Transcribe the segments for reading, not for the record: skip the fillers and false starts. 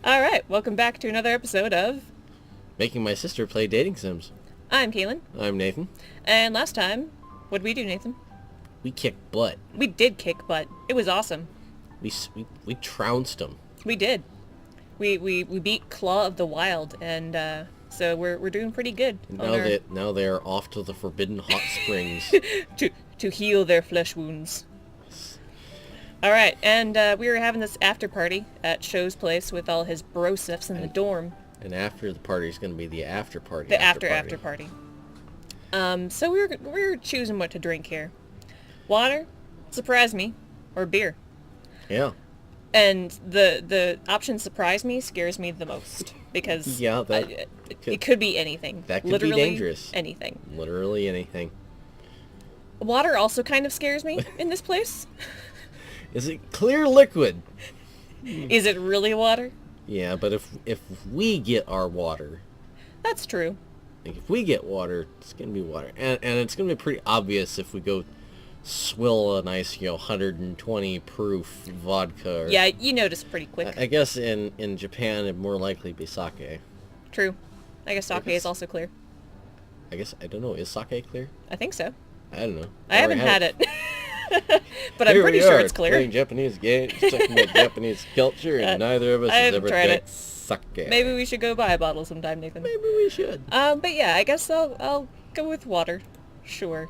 Alright, welcome back to another episode of Making my sister play dating sims. I'm Kaylin. I'm Nathan. And last time, what'd we do, Nathan? We kicked butt. We did kick butt. It was awesome. We trounced them. We did. We beat Claw of the Wild, and so we're doing pretty good. Now they're off to the forbidden hot springs. to heal their flesh wounds. Alright, and we were having this after party at Show's place with all his brosifs in the dorm. And after the party's going to be the after party. The after party. So we were choosing what to drink here. Water, surprise me, or beer. Yeah. And the option surprise me scares me the most because it could be anything. That could Literally be dangerous. Anything. Literally anything. Water also kind of scares me in this place. Is it clear liquid? Is it really water? Yeah, but if we get our water, That's true. like if we get water, it's gonna be water, and it's gonna be pretty obvious if we go swill a nice 120 proof vodka. Or, Yeah, you notice pretty quick. I guess in Japan it'd more likely be sake. True. I guess sake is also clear. I guess I don't know. Is sake clear? I think so. I don't know. I haven't had it. But I'm Here pretty we sure are, it's clear. playing Japanese games, talking about Japanese culture, and neither of us I has haven't ever tried drank it. sake. Maybe we should go buy a bottle sometime, Nathan. Maybe we should. But yeah, I guess I'll go with water. Sure.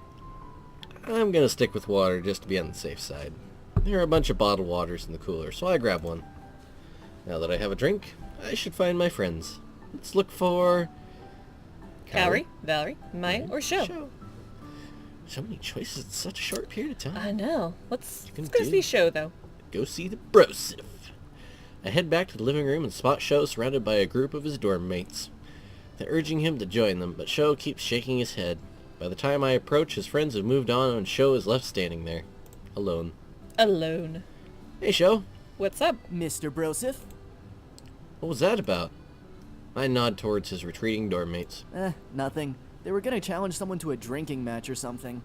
I'm gonna stick with water just to be on the safe side. There are a bunch of bottled waters in the cooler, so I grab one. Now that I have a drink, I should find my friends. Let's look for... Kaori, Valerie, Maya, or Show? So many choices in such a short period of time. I know. Let's can go do- see Show, though. Go see the brosif. I head back to the living room and spot Sho surrounded by a group of his dorm mates. They're urging him to join them, but Sho keeps shaking his head. By the time I approach, his friends have moved on and Sho is left standing there, alone. Alone. Hey Sho, What's up? Mr. Brosif? what was that about? I nod towards his retreating dorm mates. Nothing. They were gonna challenge someone to a drinking match or something.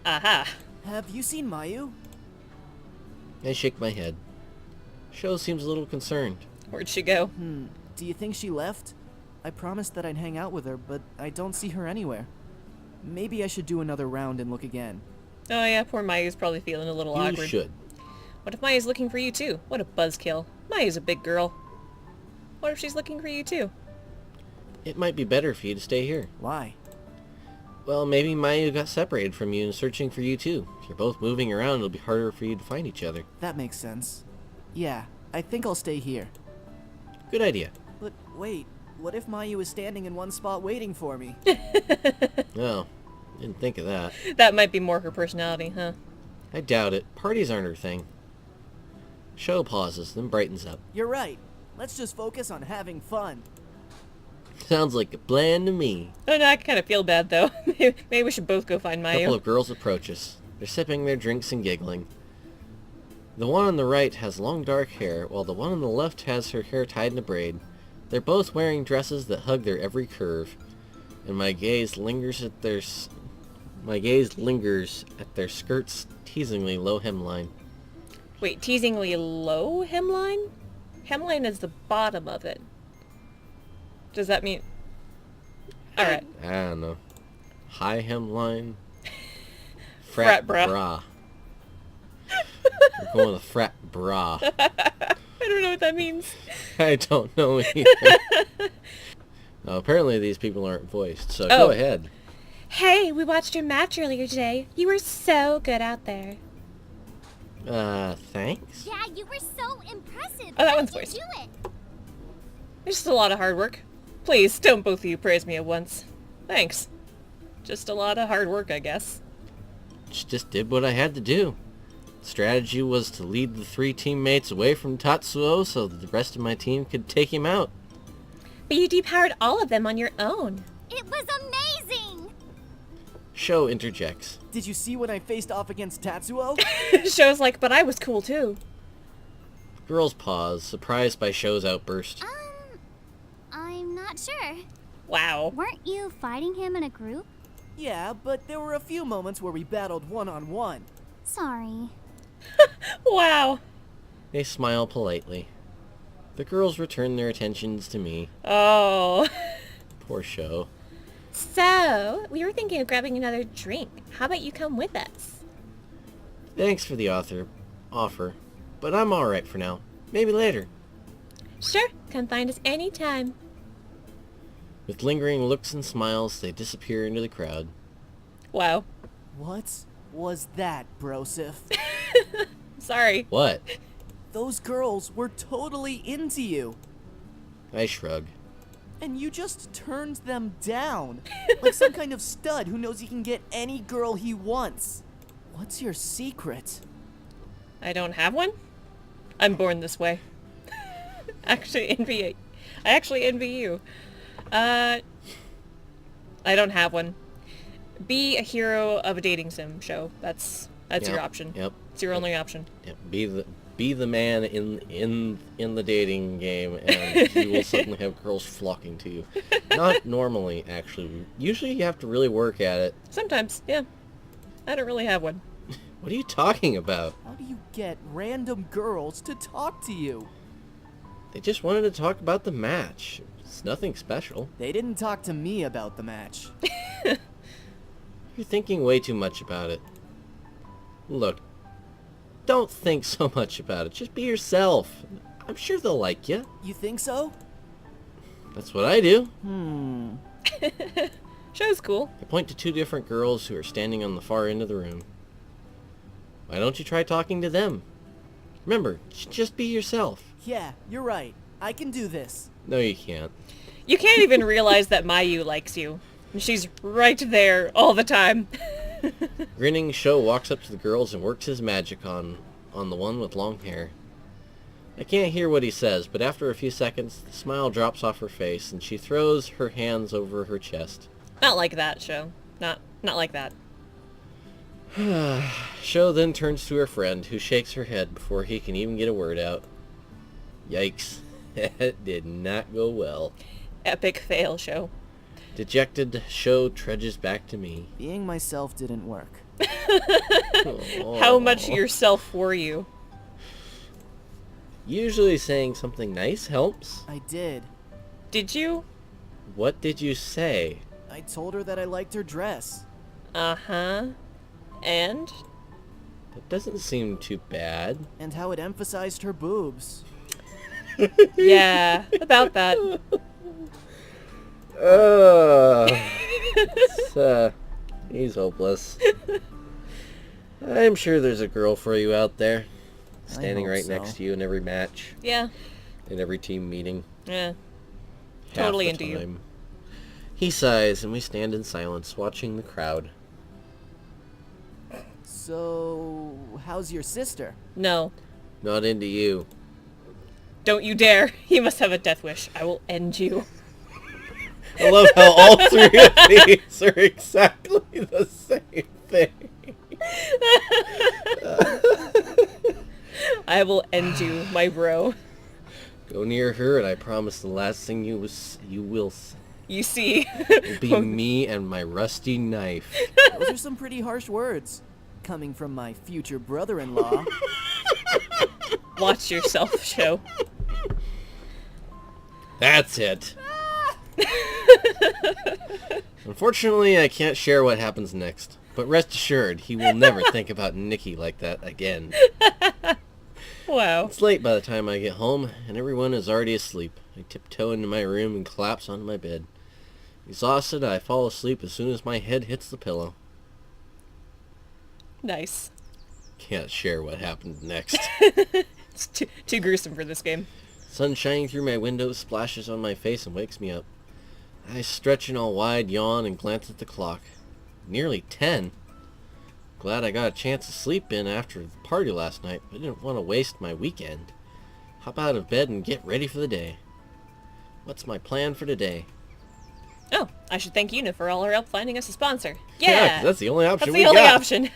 Aha. Have you seen Mayu? I shake my head. Sho seems a little concerned. Where'd she go? Do you think she left? I promised that I'd hang out with her, but I don't see her anywhere. Maybe I should do another round and look again. Oh yeah, poor Mayu's probably feeling a little You awkward. should. What if Maya's looking for you too? What a buzzkill. Maya's a big girl. What if she's looking for you too? It might be better for you to stay here. Why? Well, maybe Mayu got separated from you and searching for you too. If you're both moving around, it'll be harder for you to find each other. That makes sense. Yeah, I think I'll stay here. Good idea. But wait, what if Mayu is standing in one spot waiting for me? Oh, didn't think of that. That might be more her personality, huh? I doubt it. Parties aren't her thing. Sho pauses, then brightens up. You're right. Let's just focus on having fun. Sounds like a plan to me. Oh no, I kind of feel bad though. Maybe we should both go find A couple Mayu. of girls approach us. They're sipping their drinks and giggling. The one on the right has long dark hair, while the one on the left has her hair tied in a braid. They're both wearing dresses that hug their every curve, and my gaze lingers at their skirts' teasingly low hemline. Wait, teasingly low hemline? Hemline is the bottom of it. Does that mean... Alright. I don't know. High hemline. Frat bra. We're going with frat bra. I don't know what that means. I don't know either. Now, apparently these people aren't voiced, so Oh. go ahead. Hey, we watched your match earlier today. You were so good out there. Thanks? Yeah, you were so impressive. Oh, that How one's did voiced. you do it? It's just a lot of hard work. Please, don't both of you praise me at once. Thanks. Just a lot of hard work, I guess. Just did what I had to do. Strategy was to lead the three teammates away from Tatsuo so that the rest of my team could take him out. But you depowered all of them on your own. It was amazing. Sho interjects. Did you see when I faced off against Tatsuo? Show's like, but I was cool too. Girls pause, surprised by Sho's outburst. I'm not sure. Wow. Weren't you fighting him in a group? Yeah, but there were a few moments where we battled one-on-one. Sorry. Wow. They smile politely. The girls return their attentions to me. Oh. Poor Show. So, we were thinking of grabbing another drink. How about you come with us? Thanks for the offer, but I'm alright for now. Maybe later. Sure, come find us anytime. With lingering looks and smiles, they disappear into the crowd. Wow. What was that, Broseph? Sorry. What? Those girls were totally into you, I shrug. and you just turned them down. Like some kind of stud who knows he can get any girl he wants. What's your secret? I don't have one? I'm born this way. I actually envy you. I don't have one. Be a hero of a dating sim show. That's your Yep, option. Yep. It's your only option. Yep. Be the man in the dating game, and you will suddenly have girls flocking to you. Not normally, actually. Usually you have to really work at it. Sometimes, yeah. I don't really have one. What are you talking about? How do you get random girls to talk to you? They just wanted to talk about the match. It's nothing special. They didn't talk to me about the match. You're thinking way too much about it. Look, don't think so much about it. Just be yourself. I'm sure they'll like you. You think so? That's what I do. Show's cool. I point to two different girls who are standing on the far end of the room. Why don't you try talking to them? Remember, just be yourself. Yeah, you're right. I can do this. No, you can't. You can't even realize that Mayu likes you. And she's right there all the time. Grinning, Sho walks up to the girls and works his magic on the one with long hair. I can't hear what he says, but after a few seconds, the smile drops off her face and she throws her hands over her chest. Not like that, Show. Not like that. Sho then turns to her friend, who shakes her head before he can even get a word out. Yikes. That did not go well. Epic fail, Show. Dejected, Sho trudges back to me. Being myself didn't work. How much yourself were you? Usually saying something nice helps. I did. Did you? What did you say? I told her that I liked her dress. Uh-huh. And? That doesn't seem too bad. And how it emphasized her boobs. Yeah, about that. He's hopeless. I'm sure there's a girl for you out there. Standing hope right so. next to you in every match. Yeah. In every team meeting. Yeah. Half Totally the into you. time. He sighs and we stand in silence watching the crowd. So, how's your sister? No. Not into you. Don't you dare. You must have a death wish. I will end you. I love how all three of these are exactly the same thing. I will end you, my bro. Go near her and I promise the last thing you will see You see. will be me and my rusty knife. Those are some pretty harsh words. Coming from my future brother-in-law. Watch yourself, Show. That's it. Unfortunately, I can't share what happens next. But rest assured, he will never think about Nikki like that again. Wow. It's late by the time I get home, and everyone is already asleep. I tiptoe into my room and collapse onto my bed. Exhausted, I fall asleep as soon as my head hits the pillow. Nice. Can't share what happened next. It's too gruesome for this game. Sun shining through my window splashes on my face and wakes me up. I stretch an all wide yawn and glance at the clock. Nearly 10. Glad I got a chance to sleep in after the party last night, but I didn't want to waste my weekend. Hop out of bed and get ready for the day. What's my plan for today? Oh, I should thank Una for all her help finding us a sponsor. 'Cause Yeah, that's the only option That's we the only got. option.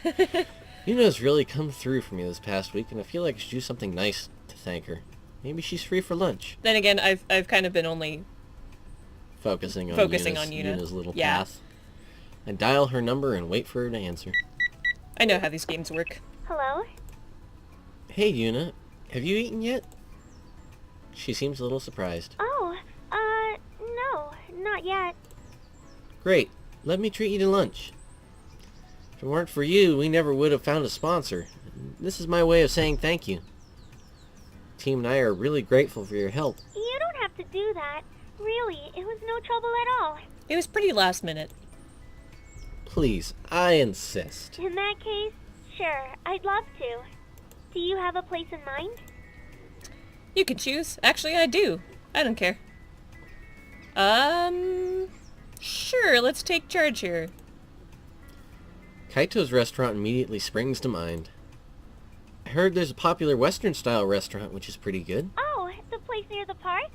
Una's really come through for me this past week, and I feel like I should do something nice to thank her. Maybe she's free for lunch. Then again, I've kind of been only Focusing on Una. Una's little Yeah. path. I dial her number and wait for her to answer. I know how these games work. Hello? Hey, Una. Have you eaten yet? She seems a little surprised. Oh, no, not yet. Great. Let me treat you to lunch. If it weren't for you, we never would have found a sponsor. This is my way of saying thank you. Team and I are really grateful for your help. You don't have to do that. Really, it was no trouble at all. It was pretty last minute. Please, I insist. In that case, sure, I'd love to. Do you have a place in mind? You can choose. Actually, I do. I don't care. Sure, let's take charge here. Kaito's restaurant immediately springs to mind. I heard there's a popular Western-style restaurant, which is pretty good. Oh, the place near the park?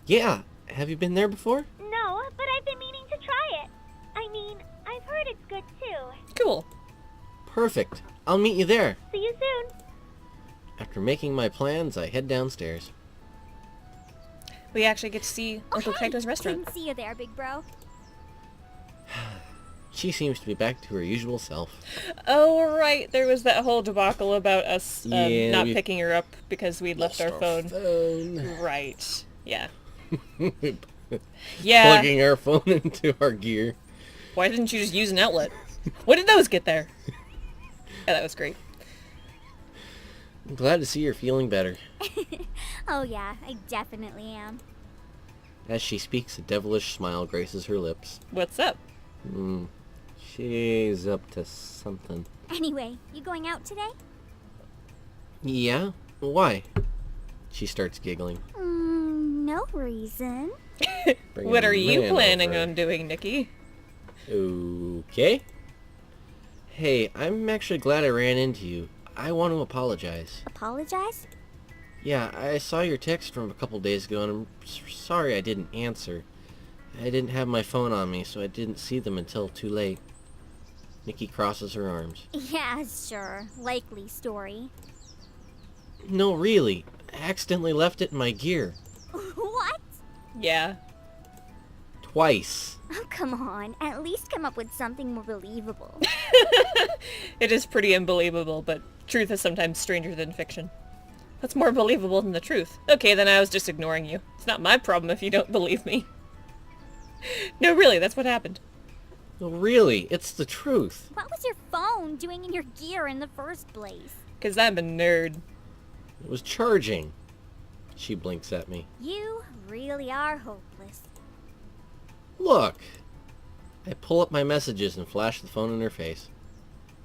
Yeah, have you been there before? No, but I've been meaning to try it. I mean, I've heard it's good too. Cool. Perfect. I'll meet you there. See you soon. After making my plans, I head downstairs. We actually get to see Uncle hey, Kaito's restaurant. Didn't see you there, big bro. She seems to be back to her usual self. Oh, right. There was that whole debacle about us Yeah, not we picking her up because we'd left our phone. Right. Yeah. Yeah. Plugging our phone into our gear. Why didn't you just use an outlet? When did those get there? Yeah, that was great. I'm glad to see you're feeling better. Oh yeah, I definitely am. As she speaks, a devilish smile graces her lips. What's up? She's up to something. Anyway, you going out today? Yeah? Why? She starts giggling. No reason. Bringing What a are you man planning over. on doing, Nikki? Okay. Hey, I'm actually glad I ran into you. I want to apologize. Apologize? Yeah, I saw your text from a couple days ago and I'm sorry I didn't answer. I didn't have my phone on me, so I didn't see them until too late. Nikki crosses her arms. Yeah, sure. Likely story. No, really. I accidentally left it in my gear. What? Yeah. Twice. Oh, come on. At least come up with something more believable. It is pretty unbelievable, but truth is sometimes stranger than fiction. What's more believable than the truth? Okay, then I was just ignoring you. It's not my problem if you don't believe me. No, really, that's what happened. No, really, it's the truth. What was your phone doing in your gear in the first place? 'Cause I'm a nerd. It was charging. She blinks at me. You really are hopeless. Look! I pull up my messages and flash the phone in her face.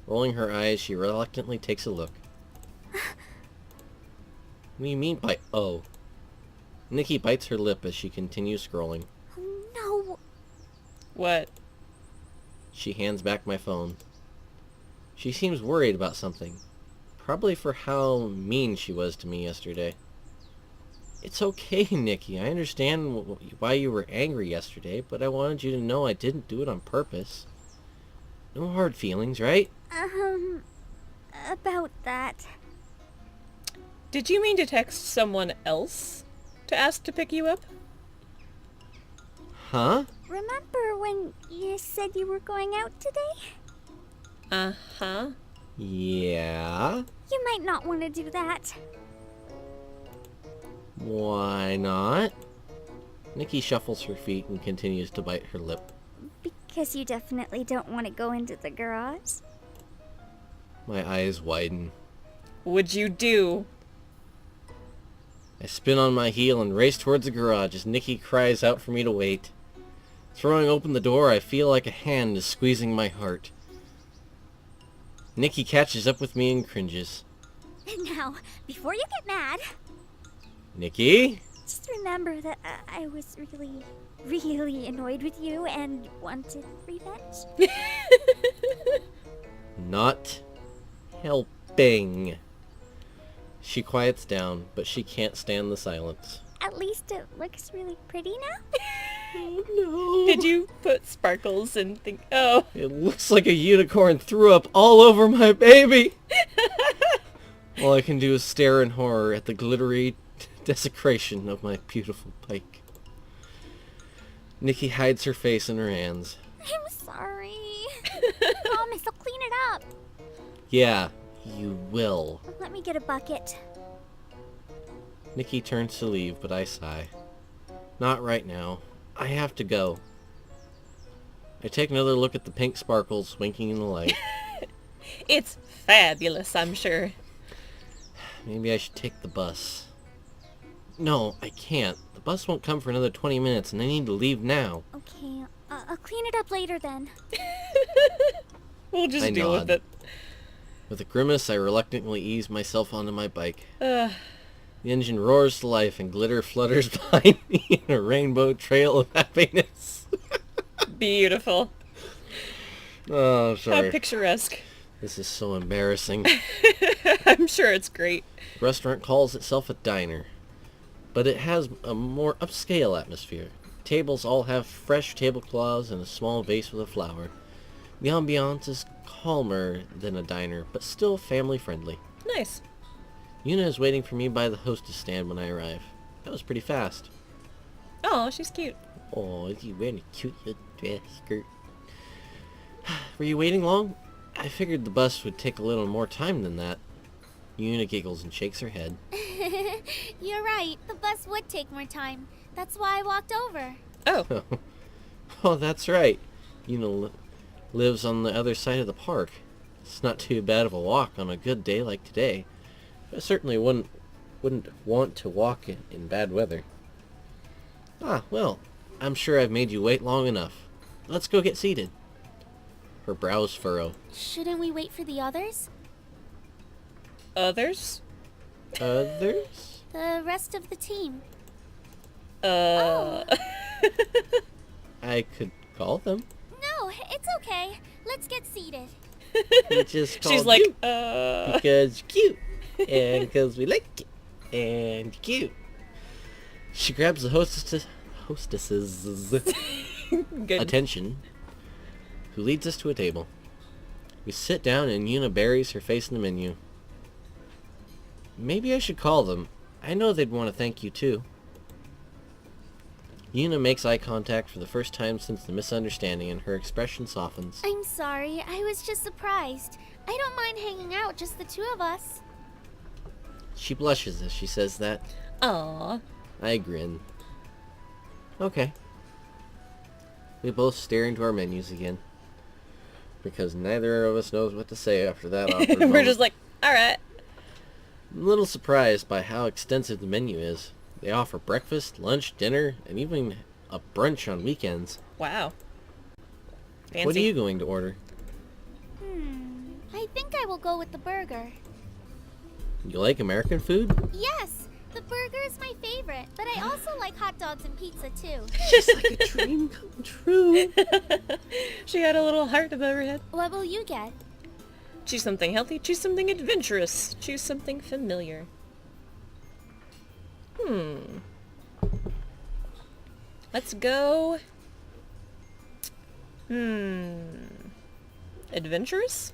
Rolling her eyes, she reluctantly takes a look. What do you mean by oh? Nikki bites her lip as she continues scrolling. Oh, no. What? She hands back my phone. She seems worried about something. Probably for how mean she was to me yesterday. It's okay, Nikki. I understand why you were angry yesterday, but I wanted you to know I didn't do it on purpose. No hard feelings, right? About that. Did you mean to text someone else to ask to pick you up? Huh? Remember when you said you were going out today? Uh-huh. Yeah? You might not want to do that. Why not? Nikki shuffles her feet and continues to bite her lip. Because you definitely don't want to go into the garage. My eyes widen. What'd you do? I spin on my heel and race towards the garage as Nikki cries out for me to wait. Throwing open the door, I feel like a hand is squeezing my heart. Nikki catches up with me and cringes. Now, before you get mad, Nikki? just remember that I was really annoyed with you and wanted revenge. Not helping. She quiets down, but she can't stand the silence. At least it looks really pretty now. Oh no. Did you put sparkles and think, oh, It looks like a unicorn threw up all over my baby! All I can do is stare in horror at the glittery desecration of my beautiful Pike. Nikki hides her face in her hands. I'm sorry. Promise, I'll clean it up. Yeah, you will. Let me get a bucket. Nikki turns to leave, but I sigh. Not right now. I have to go. I take another look at the pink sparkles winking in the light. It's fabulous, I'm sure. Maybe I should take the bus. No, I can't. The bus won't come for another 20 minutes, and I need to leave now. Okay, I'll clean it up later then. We'll just I deal with nod. it. With a grimace, I reluctantly ease myself onto my bike. Uh, The engine roars to life, and glitter flutters behind me in a rainbow trail of happiness. beautiful. Oh, How sorry. picturesque. This is so embarrassing. I'm sure it's great. The restaurant calls itself a diner, but it has a more upscale atmosphere. Tables all have fresh tablecloths and a small vase with a flower. The ambiance is calmer than a diner, but still family friendly. Nice. Yuna is waiting for me by the hostess stand when I arrive. That was pretty fast. Oh, she's cute. Oh, you wearing a cute little dress skirt. Were you waiting long? I figured the bus would take a little more time than that. Yuna giggles and shakes her head. You're right. The bus would take more time. That's why I walked over. Oh, Oh, that's right. Yuna lives on the other side of the park. It's not too bad of a walk on a good day like today. I certainly wouldn't want to walk in bad weather. Ah, well, I'm sure I've made you wait long enough. Let's go get seated. Her brows furrow. Shouldn't we wait for the others? others? Others? The rest of the team. I could call them. No, it's okay. Let's get seated. We just called She's like, you because you're cute. And because we like you. And you're cute. She grabs the hostess's good. attention, who leads us to a table. We sit down and Yuna buries her face in the menu. Maybe I should call them. I know they'd want to thank you too. Yuna makes eye contact for the first time since the misunderstanding and her expression softens. I'm sorry. I was just surprised. I don't mind hanging out, just the two of us. She blushes as she says that. Aw. I grin. Okay. We both stare into our menus again. Because neither of us knows what to say after that awkward We're moment. just like, alright. I'm a little surprised by how extensive the menu is. They offer breakfast, lunch, dinner, and even a brunch on weekends. Wow. Fancy. What are you going to order? I think I will go with the burger. You like American food? Yes, the burger is my favorite, but I also like hot dogs and pizza too. Just like a dream come true. She had a little heart above her head. What will you get? Choose something healthy, choose something adventurous, choose something familiar. Let's go... Adventurous?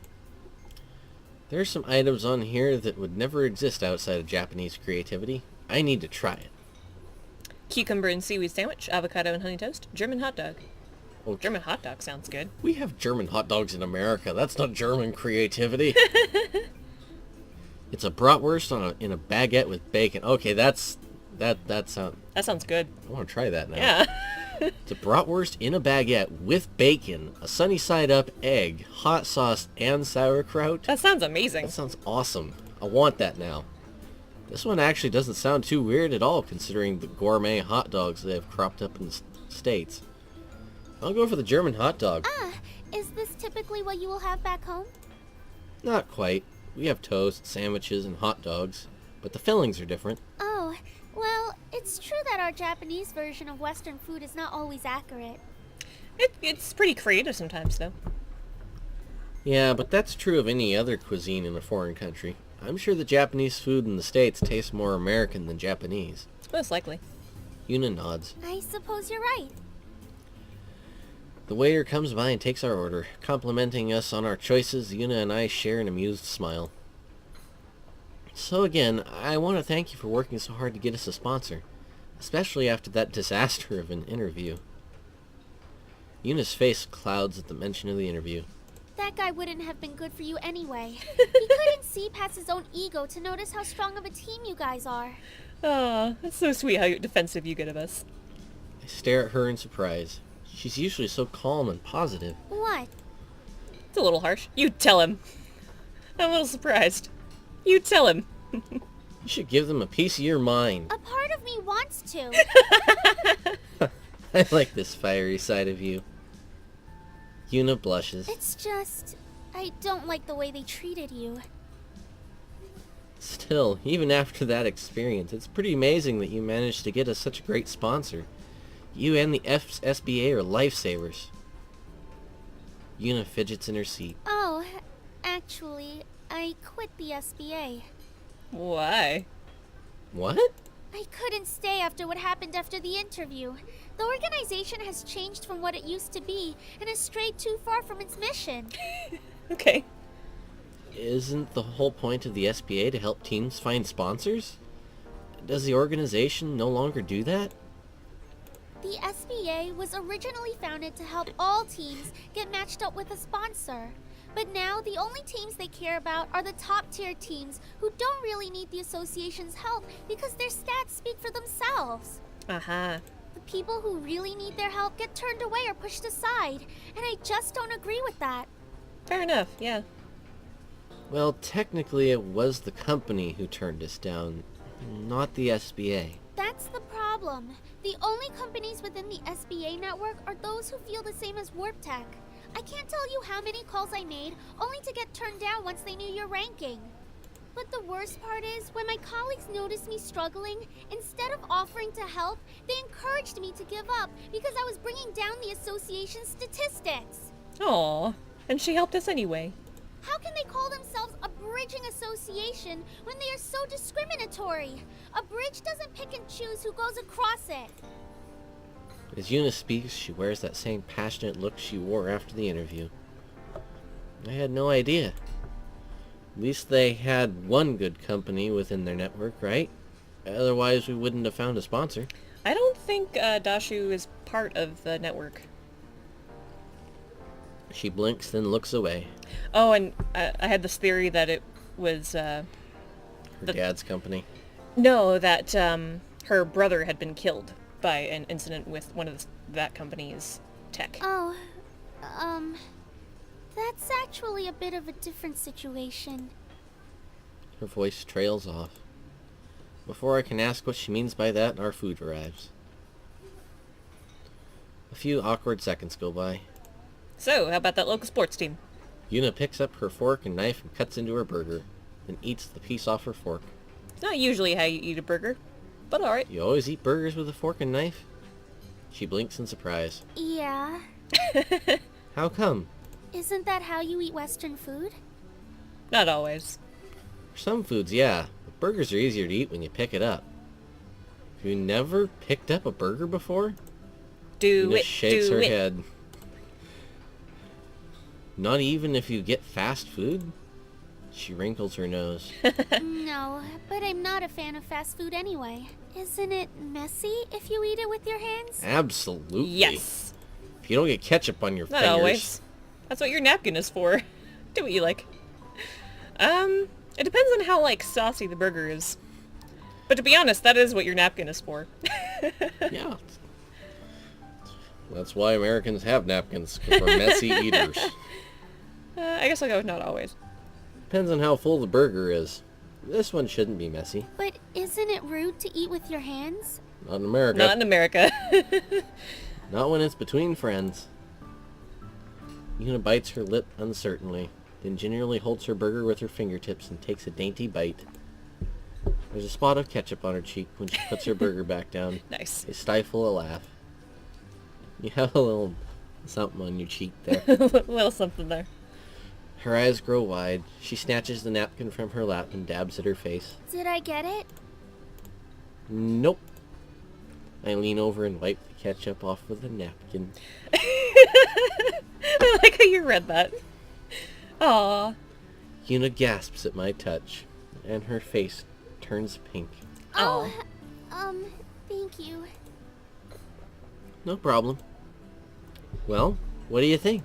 There's some items on here that would never exist outside of Japanese creativity. I need to try it. Cucumber and seaweed sandwich, avocado and honey toast, German hot dog. Oh, German hot dog sounds good. We have German hot dogs in America. That's not German creativity. It's a bratwurst in a baguette with bacon. Okay, that sounds... That sounds good. I want to try that now. Yeah. It's a bratwurst in a baguette with bacon, a sunny side up egg, hot sauce, and sauerkraut. That sounds amazing. That sounds awesome. I want that now. This one actually doesn't sound too weird at all considering the gourmet hot dogs that have cropped up in the States. I'll go for the German hot dog. Is this typically what you will have back home? Not quite. We have toast, sandwiches, and hot dogs, but the fillings are different. Oh, well, it's true that our Japanese version of Western food is not always accurate. It's pretty creative sometimes, though. Yeah, but that's true of any other cuisine in a foreign country. I'm sure the Japanese food in the States tastes more American than Japanese. Most likely. Yuna nods. I suppose you're right. The waiter comes by and takes our order. Complimenting us on our choices, Yuna and I share an amused smile. So again, I want to thank you for working so hard to get us a sponsor, especially after that disaster of an interview. Yuna's face clouds at the mention of the interview. That guy wouldn't have been good for you anyway. He couldn't see past his own ego to notice how strong of a team you guys are. Oh, that's so sweet how defensive you get of us. I stare at her in surprise. She's usually so calm and positive. What? It's a little harsh. You tell him. I'm a little surprised. You tell him. You should give them a piece of your mind. A part of me wants to. I like this fiery side of you. Yuna blushes. It's just, I don't like the way they treated you. Still, even after that experience, it's pretty amazing that you managed to get us such a great sponsor. You and the SBA are lifesavers. Yuna fidgets in her seat. Oh, actually, I quit the SBA. Why? What? I couldn't stay after what happened after the interview. The organization has changed from what it used to be and has strayed too far from its mission. Okay. Isn't the whole point of the SBA to help teams find sponsors? Does the organization no longer do that? The SBA was originally founded to help all teams get matched up with a sponsor. But now the only teams they care about are the top tier teams who don't really need the association's help because their stats speak for themselves. Uh-huh. The people who really need their help get turned away or pushed aside, and I just don't agree with that. Fair enough, yeah. Well, technically it was the company who turned us down, not the SBA. That's the problem. The only companies within the SBA network are those who feel the same as Warp Tech. I can't tell you how many calls I made only to get turned down once they knew your ranking. But the worst part is, when my colleagues noticed me struggling, instead of offering to help, they encouraged me to give up because I was bringing down the association's statistics. Aw. And she helped us anyway. How can they call themselves a bridging association when they are so discriminatory? A bridge doesn't pick and choose who goes across it. As Yuna speaks, she wears that same passionate look she wore after the interview. I had no idea. At least they had one good company within their network, right? Otherwise we wouldn't have found a sponsor. I don't think Dashu is part of the network. She blinks, then looks away. Oh, and I had this theory that it was, Her dad's company. no, that her brother had been killed by an incident with one of that company's tech. Oh, that's actually a bit of a different situation. Her voice trails off. Before I can ask what she means by that, our food arrives. A few awkward seconds go by. So, how about that local sports team? Yuna picks up her fork and knife and cuts into her burger, then eats the piece off her fork. It's not usually how you eat a burger, but alright. You always eat burgers with a fork and knife? She blinks in surprise. Yeah. How come? Isn't that how you eat Western food? Not always. For some foods, yeah, but burgers are easier to eat when you pick it up. Have you never picked up a burger before? Do Yuna it, shakes do her it. head. Not even if you get fast food? She wrinkles her nose. No, but I'm not a fan of fast food anyway. Isn't it messy if you eat it with your hands? Absolutely. Yes. If you don't get ketchup on your Not fingers. always. That's what your napkin is for. Do what you like. It depends on how, like, saucy the burger is. But to be honest, that is what your napkin is for. Yeah. That's why Americans have napkins, because we're messy eaters. I guess I'll go with not always. Depends on how full the burger is. This one shouldn't be messy. But isn't it rude to eat with your hands? Not in America. Not in America. Not when it's between friends. Yuna bites her lip uncertainly, then gingerly holds her burger with her fingertips and takes a dainty bite. There's a spot of ketchup on her cheek when she puts her burger back down. Nice. They stifle a laugh. You have a little something on your cheek there. Little something there. Her eyes grow wide. She snatches the napkin from her lap and dabs at her face. Did I get it? Nope. I lean over and wipe the ketchup off with a napkin. I like how you read that. Aw. Yuna gasps at my touch, and her face turns pink. Oh. Thank you. No problem. Well, what do you think?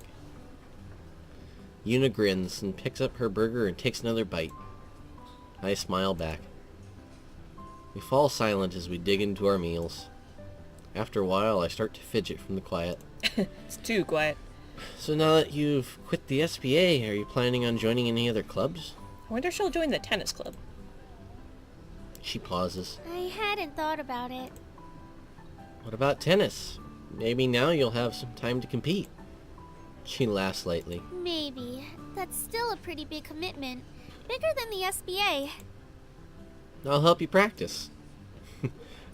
Yuna grins and picks up her burger and takes another bite. I smile back. We fall silent as we dig into our meals. After a while, I start to fidget from the quiet. It's too quiet. So now that you've quit the SBA, are you planning on joining any other clubs? I wonder if she'll join the tennis club. She pauses. I hadn't thought about it. What about tennis? Maybe now you'll have some time to compete. She laughs lightly. Maybe. That's still a pretty big commitment. Bigger than the SBA. I'll help you practice.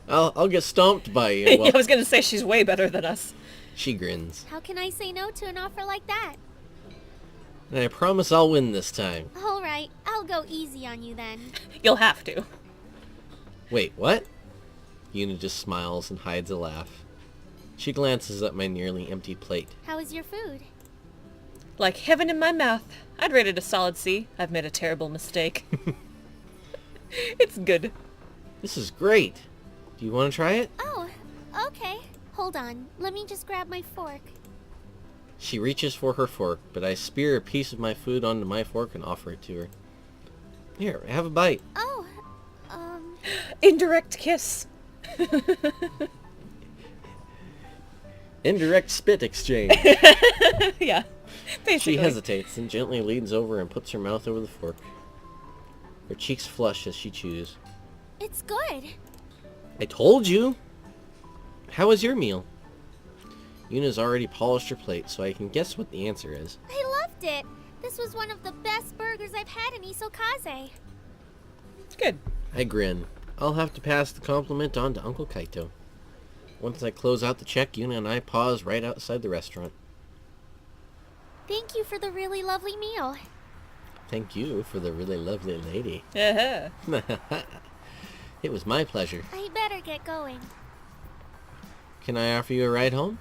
I'll get stomped by you. Well, I was gonna say she's way better than us. she grins. How can I say no to an offer like that? And I promise I'll win this time. Alright, I'll go easy on you then. You'll have to. Wait, what? Yuna just smiles and hides a laugh. She glances at my nearly empty plate. How is your food? Like heaven in my mouth. I'd rate it a solid C. I've made a terrible mistake. It's good. This is great. Do you want to try it? Oh, okay. Hold on. Let me just grab my fork. She reaches for her fork, but I spear a piece of my food onto my fork and offer it to her. Here, have a bite. Oh, Indirect kiss. Indirect spit exchange. Yeah. Basically. She hesitates and gently leans over and puts her mouth over the fork. Her cheeks flush as she chews. it's good. I told you! How was your meal? Yuna's already polished her plate, so I can guess what the answer is. I loved it. This was one of the best burgers I've had in Isokaze. Good. I grin. I'll have to pass the compliment on to Uncle Kaito. Once I close out the check, Yuna and I pause right outside the restaurant. Thank you for the really lovely meal. Thank you for the really lovely lady. Uh-huh. It was my pleasure. I better get going. Can I offer you a ride home?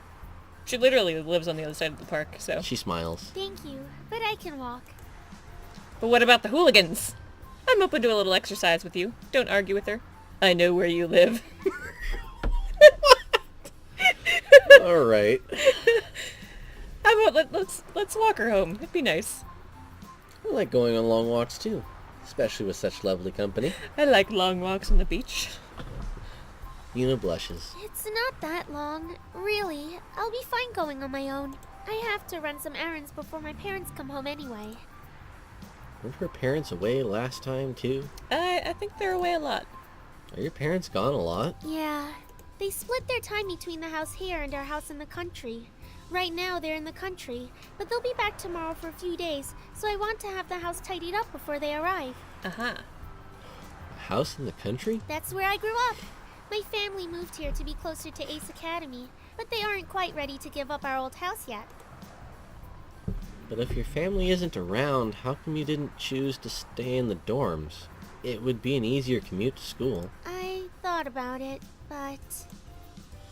She literally lives on the other side of the park, so. She smiles. Thank you, but I can walk. But what about the hooligans? I'm open to a little exercise with you. Don't argue with her. I know where you live. Alright. How about let's walk her home? It'd be nice. I like going on long walks too, especially with such lovely company. I like long walks on the beach. Yuna blushes. It's not that long. Really, I'll be fine going on my own. I have to run some errands before my parents come home anyway. Weren't her parents away last time too? I think they're away a lot. Are your parents gone a lot? Yeah, they split their time between the house here and our house in the country. Right now they're in the country, but they'll be back tomorrow for a few days, so I want to have the house tidied up before they arrive. Uh-huh. A house in the country? That's where I grew up. My family moved here to be closer to Ace Academy, but they aren't quite ready to give up our old house yet. But if your family isn't around, how come you didn't choose to stay in the dorms? It would be an easier commute to school. I thought about it, but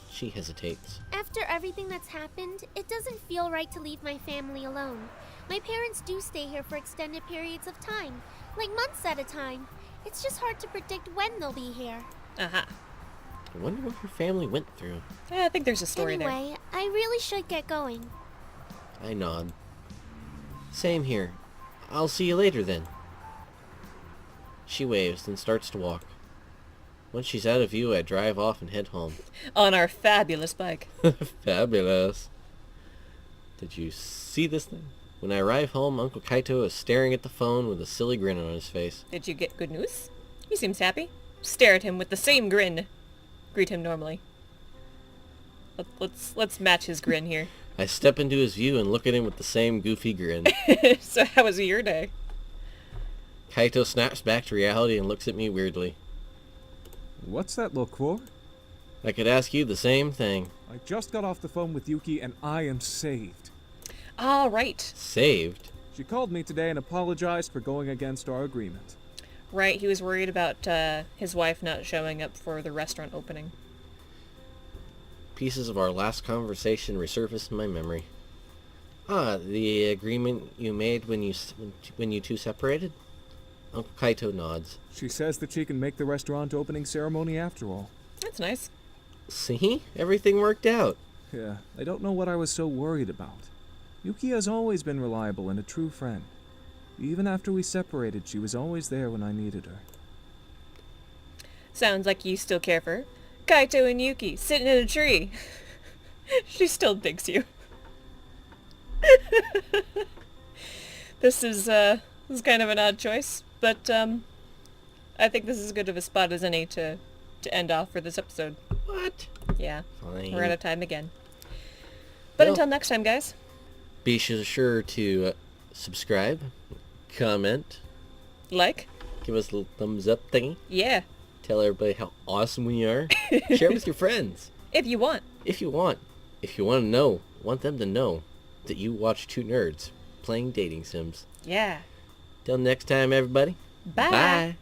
She hesitates. after everything that's happened, it doesn't feel right to leave my family alone. My parents do stay here for extended periods of time, like months at a time. It's just hard to predict when they'll be here. Uh-huh. I wonder what your family went through. Yeah, I think there's a story there. Anyway, I really should get going. I nod. Same here. I'll see you later then. She waves and starts to walk. Once she's out of view, I drive off and head home. On our fabulous bike. Fabulous. Did you see this thing? When I arrive home, Uncle Kaito is staring at the phone with a silly grin on his face. Did you get good news? He seems happy. Stare at him with the same grin. Greet him normally. Let's match his grin here. I step into his view and look at him with the same goofy grin. So how was your day? Kaito snaps back to reality and looks at me weirdly. What's that look for? I could ask you the same thing. I just got off the phone with Yuki and I am saved. All right. Saved? She called me today and apologized for going against our agreement. Right, he was worried about his wife not showing up for the restaurant opening. Pieces of our last conversation resurface in my memory. Ah, the agreement you made when you two separated? Uncle Kaito nods. She says that she can make the restaurant opening ceremony after all. That's nice. See? Everything worked out. Yeah, I don't know what I was so worried about. Yuki has always been reliable and a true friend. Even after we separated, she was always there when I needed her. Sounds like you still care for her. Kaito and Yuki, sitting in a tree. She still digs you. This is kind of an odd choice, but I think this is as good of a spot as any to end off for this episode. What? Yeah, Fine. we're out of time again. But Well, until next time, guys. be sure to subscribe, comment, Like, give us a little thumbs up thingy, yeah, tell everybody how awesome we are, share with your friends. if you want. If you want to know, want them to know that you watch two nerds playing dating sims. Yeah. Till next time, everybody. Bye. Bye.